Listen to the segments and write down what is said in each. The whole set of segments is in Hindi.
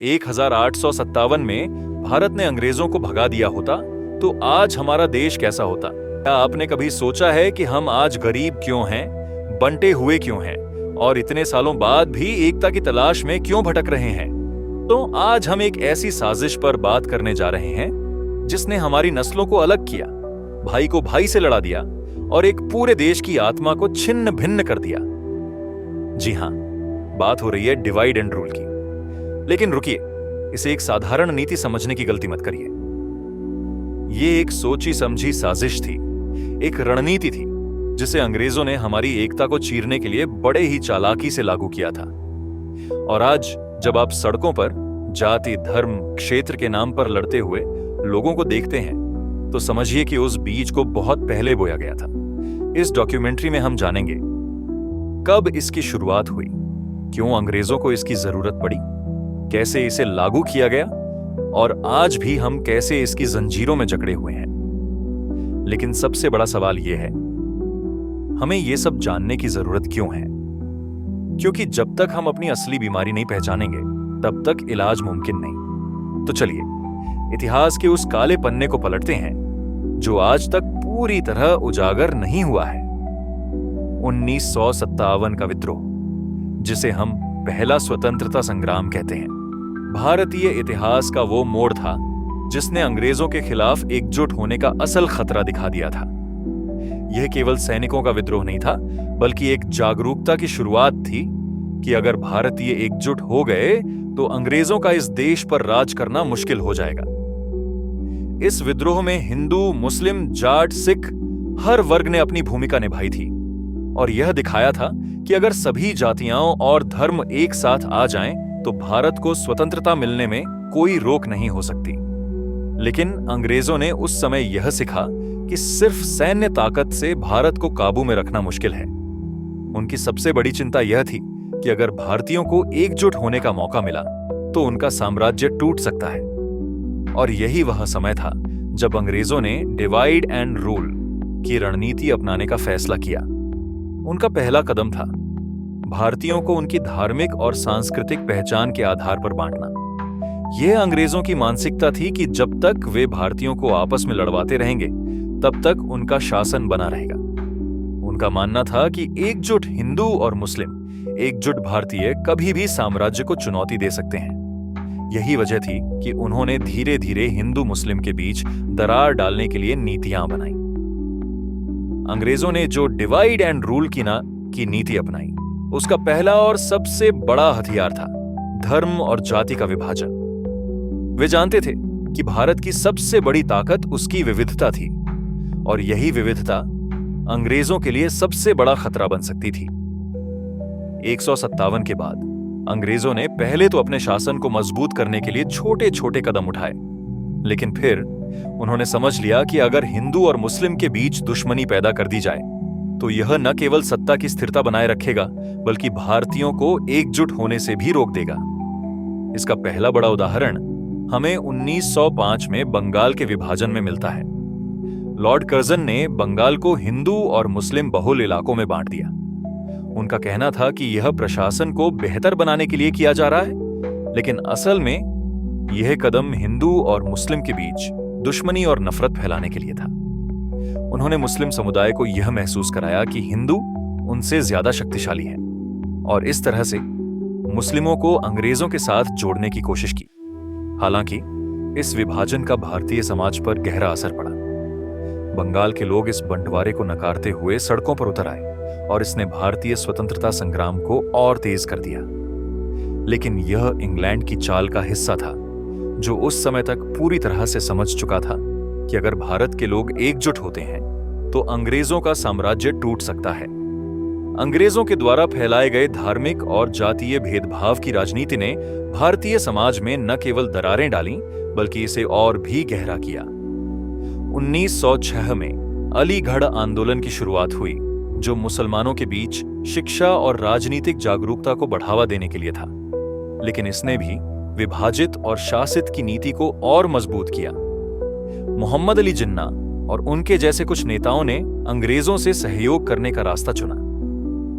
1857 में भारत ने अंग्रेजों को भगा दिया होता तो आज हमारा देश कैसा होता? क्या आपने कभी सोचा है कि हम आज गरीब क्यों हैं, बंटे हुए क्यों हैं और इतने सालों बाद भी एकता की तलाश में क्यों भटक रहे हैं? तो आज हम एक ऐसी साजिश पर बात करने जा रहे हैं जिसने हमारी नस्लों को अलग किया, भाई को भाई से लड़ा दिया और एक पूरे देश की आत्मा को छिन्न भिन्न कर दिया। जी हां, बात हो रही है डिवाइड एंड रूल की। लेकिन रुकिए, इसे एक साधारण नीति समझने की गलती मत करिए। ये एक सोची समझी साजिश थी, एक रणनीति थी जिसे अंग्रेजों ने हमारी एकता को चीरने के लिए बड़े ही चालाकी से लागू किया था। और आज जब आप सड़कों पर जाति, धर्म, क्षेत्र के नाम पर लड़ते हुए लोगों को देखते हैं तो समझिए कि उस बीज को बहुत पहले बोया गया था। इस डॉक्यूमेंट्री में हम जानेंगे कब इसकी शुरुआत हुई, क्यों अंग्रेजों को इसकी जरूरत पड़ी, कैसे इसे लागू किया गया और आज भी हम कैसे इसकी जंजीरों में जकड़े हुए हैं। लेकिन सबसे बड़ा सवाल यह है, हमें यह सब जानने की जरूरत क्यों है? क्योंकि जब तक हम अपनी असली बीमारी नहीं पहचानेंगे तब तक इलाज मुमकिन नहीं। तो चलिए इतिहास के उस काले पन्ने को पलटते हैं जो आज तक पूरी तरह उजागर नहीं हुआ है। 1957 का विद्रोह, जिसे हम पहला स्वतंत्रता संग्राम कहते हैं, भारतीय इतिहास का वो मोड़ था जिसने अंग्रेजों के खिलाफ एकजुट होने का असल खतरा दिखा दिया था। यह केवल सैनिकों का विद्रोह नहीं था, बल्कि एक जागरूकता की शुरुआत थी कि अगर भारतीय एकजुट हो गए तो अंग्रेजों का इस देश पर राज करना मुश्किल हो जाएगा। इस विद्रोह में हिंदू, मुस्लिम, जाट, सिख हर वर्ग ने अपनी भूमिका निभाई थी और यह दिखाया था कि अगर सभी जातियां और धर्म एक साथ आ जाएं तो भारत को स्वतंत्रता मिलने में कोई रोक नहीं हो सकती। लेकिन अंग्रेजों ने उस समय यह सीखा कि सिर्फ सैन्य ताकत से भारत को काबू में रखना मुश्किल है। उनकी सबसे बड़ी चिंता यह थी कि अगर भारतीयों को एकजुट होने का मौका मिला तो उनका साम्राज्य टूट सकता है। और यही वह समय था जब अंग्रेजों ने डिवाइड एंड रूल की रणनीति अपनाने का फैसला किया। उनका पहला कदम था भारतीयों को उनकी धार्मिक और सांस्कृतिक पहचान के आधार पर बांटना। यह अंग्रेजों की मानसिकता थी कि जब तक वे भारतीयों को आपस में लड़वाते रहेंगे तब तक उनका शासन बना रहेगा। उनका मानना था कि एकजुट हिंदू और मुस्लिम, एकजुट भारतीय कभी भी साम्राज्य को चुनौती दे सकते हैं। यही वजह थी कि उन्होंने धीरे धीरे हिंदू मुस्लिम के बीच दरार डालने के लिए नीतियां बनाई। अंग्रेजों ने जो डिवाइड एंड रूल की नीति अपनाई, उसका पहला और सबसे बड़ा हथियार था धर्म और जाति का विभाजन। वे जानते थे कि भारत की सबसे बड़ी ताकत उसकी विविधता थी और यही विविधता अंग्रेजों के लिए सबसे बड़ा खतरा बन सकती थी। 157 के बाद अंग्रेजों ने पहले तो अपने शासन को मजबूत करने के लिए छोटे छोटे कदम उठाए, लेकिन फिर उन्होंने समझ लिया कि अगर हिंदू और मुस्लिम के बीच दुश्मनी पैदा कर दी जाए तो यह न केवल सत्ता की स्थिरता बनाए रखेगा बल्कि भारतीयों को एकजुट होने से भी रोक देगा। इसका पहला बड़ा उदाहरण हमें 1905 में बंगाल के विभाजन में मिलता है। लॉर्ड कर्जन ने बंगाल को हिंदू और मुस्लिम बहुल इलाकों में बांट दिया। उनका कहना था कि यह प्रशासन को बेहतर बनाने के लिए किया जा रहा है, लेकिन असल में यह कदम हिंदू और मुस्लिम के बीच दुश्मनी और नफरत फैलाने के लिए था। उन्होंने मुस्लिम समुदाय को यह महसूस कराया कि हिंदू उनसे ज्यादा शक्तिशाली हैं और इस तरह से मुस्लिमों को अंग्रेजों के साथ जोड़ने की कोशिश की। हालांकि इस विभाजन का भारतीय समाज पर गहरा असर पड़ा। बंगाल के लोग इस बंटवारे को नकारते हुए सड़कों पर उतर आए और इसने भारतीय स्वतंत्रता संग्राम को और तेज कर दिया। लेकिन यह इंग्लैंड की चाल का हिस्सा था, जो उस समय तक पूरी तरह से समझ चुका था कि अगर भारत के लोग एकजुट होते हैं तो अंग्रेजों का साम्राज्य टूट सकता है। अंग्रेजों के द्वारा फैलाए गए धार्मिक और जातीय भेदभाव की राजनीति ने भारतीय समाज में न केवल दरारें डाली बल्कि इसे और भी गहरा किया। 1906 में अलीगढ़ आंदोलन की शुरुआत हुई, जो मुसलमानों के बीच शिक्षा और राजनीतिक जागरूकता को बढ़ावा देने के लिए था। लेकिन इसने भी विभाजित और शासित की नीति को और मजबूत किया। मोहम्मद अली जिन्ना और उनके जैसे कुछ नेताओं ने अंग्रेजों से सहयोग करने का रास्ता चुना,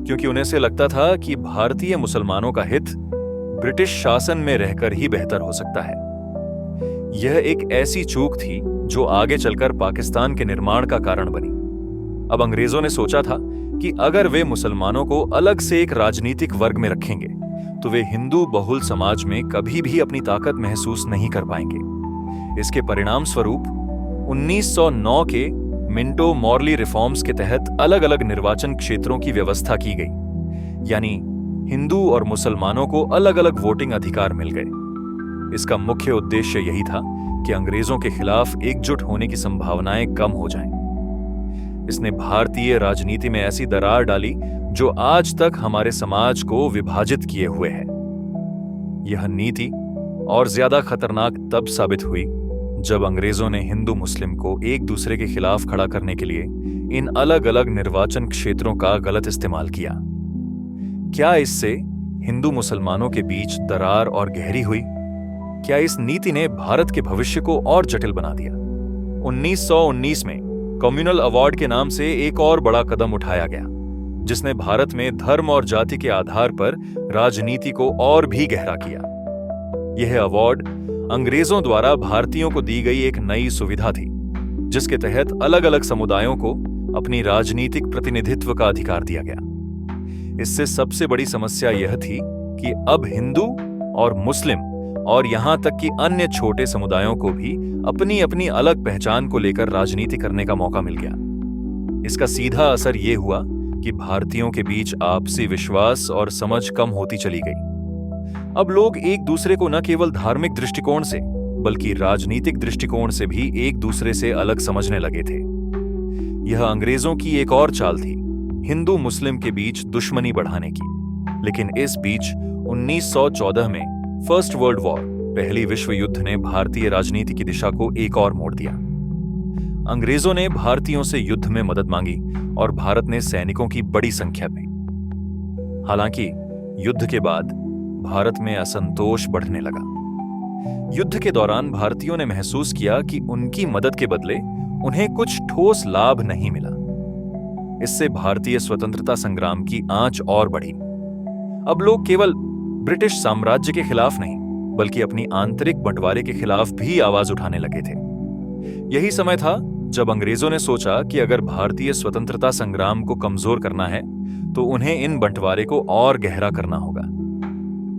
क्योंकि उन्हें से लगता था कि भारतीय मुसलमानों का हित ब्रिटिश शासन में रहकर ही बेहतर हो सकता है। यह एक ऐसी चूक थी जो आगे चलकर पाकिस्तान के निर्माण का कारण बनी। अब अंग्रेजों ने सोचा था कि अगर वे मुसलमानों को अलग से एक राजनीतिक वर्ग में रखेंगे तो वे हिंदू बहुल समाज में कभी भी अपनी ताकत महसूस नहीं कर पाएंगे। इसके परिणाम स्वरूप 1909 के मिंटो मॉर्ली रिफॉर्म्स के तहत अलग अलग निर्वाचन क्षेत्रों की व्यवस्था की गई, यानी हिंदू और मुसलमानों को अलग अलग वोटिंग अधिकार मिल गए। इसका मुख्य उद्देश्य यही था कि अंग्रेजों के खिलाफ एकजुट होने की संभावनाएं कम हो जाएं। इसने भारतीय राजनीति में ऐसी दरार डाली जो आज तक हमारे समाज को विभाजित किए हुए है। यह नीति और ज्यादा खतरनाक तब साबित हुई जब अंग्रेजों ने हिंदू मुस्लिम को एक दूसरे के खिलाफ खड़ा करने के लिए इन अलग अलग निर्वाचन क्षेत्रों का गलत इस्तेमाल किया। क्या इससे हिंदू मुसलमानों के बीच दरार और गहरी हुई? क्या इस नीति ने भारत के भविष्य को और जटिल बना दिया? 1919 में कम्युनल अवार्ड के नाम से एक और बड़ा कदम उठाया गया, जिसने भारत में धर्म और जाति के आधार पर राजनीति को और भी गहरा किया। यह अवार्ड अंग्रेजों द्वारा भारतीयों को दी गई एक नई सुविधा थी, जिसके तहत अलग अलग समुदायों को अपनी राजनीतिक प्रतिनिधित्व का अधिकार दिया गया। इससे सबसे बड़ी समस्या यह थी कि अब हिंदू और मुस्लिम और यहां तक कि अन्य छोटे समुदायों को भी अपनी अपनी अलग पहचान को लेकर राजनीति करने का मौका मिल गया। इसका सीधा असर यह हुआ कि भारतीयों के बीच आपसी विश्वास और समझ कम होती चली गई। अब लोग एक दूसरे को न केवल धार्मिक दृष्टिकोण से बल्कि राजनीतिक दृष्टिकोण से भी एक दूसरे से अलग समझने लगे थे। यह अंग्रेजों की एक और चाल थी, हिंदू मुस्लिम के बीच दुश्मनी बढ़ाने की। लेकिन इस बीच 1914 में फर्स्ट वर्ल्ड वॉर, पहली विश्व युद्ध ने भारतीय राजनीति की दिशा को एक और मोड़ दिया। अंग्रेजों ने भारतीयों से युद्ध में मदद मांगी और भारत ने सैनिकों की बड़ी संख्या दी। हालांकि युद्ध के बाद भारत में असंतोष बढ़ने लगा। युद्ध के दौरान भारतीयों ने महसूस किया कि उनकी मदद के बदले उन्हें कुछ ठोस लाभ नहीं मिला। इससे भारतीय स्वतंत्रता संग्राम की आंच और बढ़ी। अब लोग केवल ब्रिटिश साम्राज्य के खिलाफ नहीं बल्कि अपनी आंतरिक बंटवारे के खिलाफ भी आवाज उठाने लगे थे। यही समय था जब अंग्रेजों ने सोचा कि अगर भारतीय स्वतंत्रता संग्राम को कमजोर करना है तो उन्हें इन बंटवारे को और गहरा करना होगा।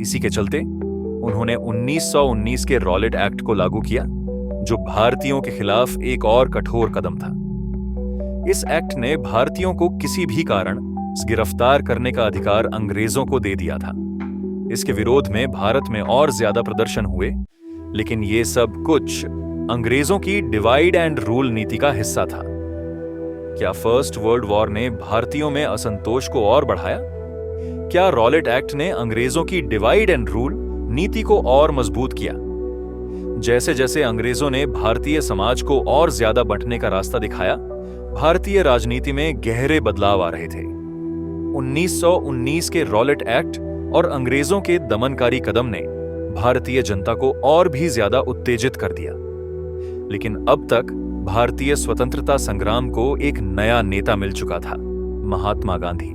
इसी के चलते उन्होंने 1919 के रॉलेट एक्ट को लागू किया, जो भारतीयों के खिलाफ एक और कठोर कदम था। इस एक्ट ने भारतीयों को किसी भी कारण गिरफ्तार करने का अधिकार अंग्रेजों को दे दिया था। इसके विरोध में भारत में और ज्यादा प्रदर्शन हुए, लेकिन ये सब कुछ अंग्रेजों की डिवाइड एंड रूल नीति का हिस्सा था। क्या फर्स्ट वर्ल्ड वॉर ने भारतीयों में असंतोष को और बढ़ाया? क्या रॉलेट एक्ट ने अंग्रेजों की डिवाइड एंड रूल नीति को और मजबूत किया? जैसे जैसे अंग्रेजों ने भारतीय समाज को और ज्यादा बंटने का रास्ता दिखाया, भारतीय राजनीति में गहरे बदलाव आ रहे थे। 1919 के रॉलेट एक्ट और अंग्रेजों के दमनकारी कदम ने भारतीय जनता को और भी ज्यादा उत्तेजित कर दिया। लेकिन अब तक भारतीय स्वतंत्रता संग्राम को एक नया नेता मिल चुका था, महात्मा गांधी।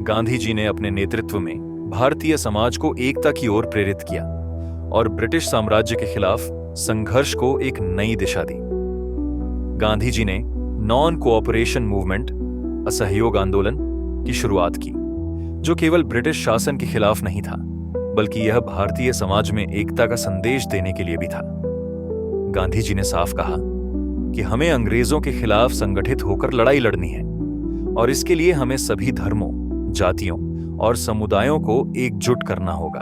गांधी जी ने अपने नेतृत्व में भारतीय समाज को एकता की ओर प्रेरित किया और ब्रिटिश साम्राज्य के खिलाफ संघर्ष को एक नई दिशा दी। गांधी जी ने नॉन कोऑपरेशन मूवमेंट, असहयोग आंदोलन की शुरुआत की, जो केवल ब्रिटिश शासन के खिलाफ नहीं था बल्कि यह भारतीय समाज में एकता का संदेश देने के लिए भी था। गांधी जी ने साफ कहा कि हमें अंग्रेजों के खिलाफ संगठित होकर लड़ाई लड़नी है और इसके लिए हमें सभी धर्मों, जातियों और समुदायों को एकजुट करना होगा।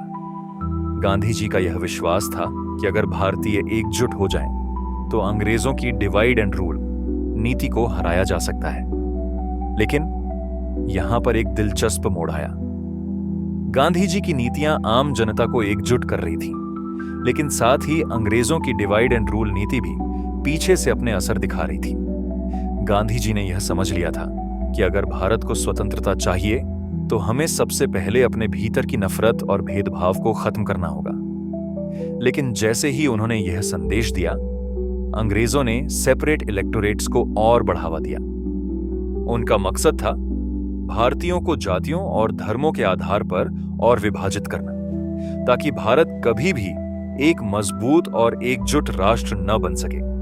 गांधी जी का यह विश्वास था कि अगर भारतीय एकजुट हो जाएं, तो अंग्रेजों की डिवाइड एंड रूल नीति को हराया जा सकता है। लेकिन यहां पर एक दिलचस्प मोड़ आया। गांधी जी की नीतियां आम जनता को एकजुट कर रही थी, लेकिन साथ ही अंग्रेजों की डिवाइड एंड रूल नीति भी पीछे से अपने असर दिखा रही थी। गांधी जी ने यह समझ लिया था कि अगर भारत को स्वतंत्रता चाहिए तो हमें सबसे पहले अपने भीतर की नफरत और भेदभाव को खत्म करना होगा। लेकिन जैसे ही उन्होंने यह संदेश दिया, अंग्रेजों ने सेपरेट इलेक्टोरेट्स को और बढ़ावा दिया। उनका मकसद था भारतीयों को जातियों और धर्मों के आधार पर और विभाजित करना, ताकि भारत कभी भी एक मजबूत और एकजुट राष्ट्र न बन सके।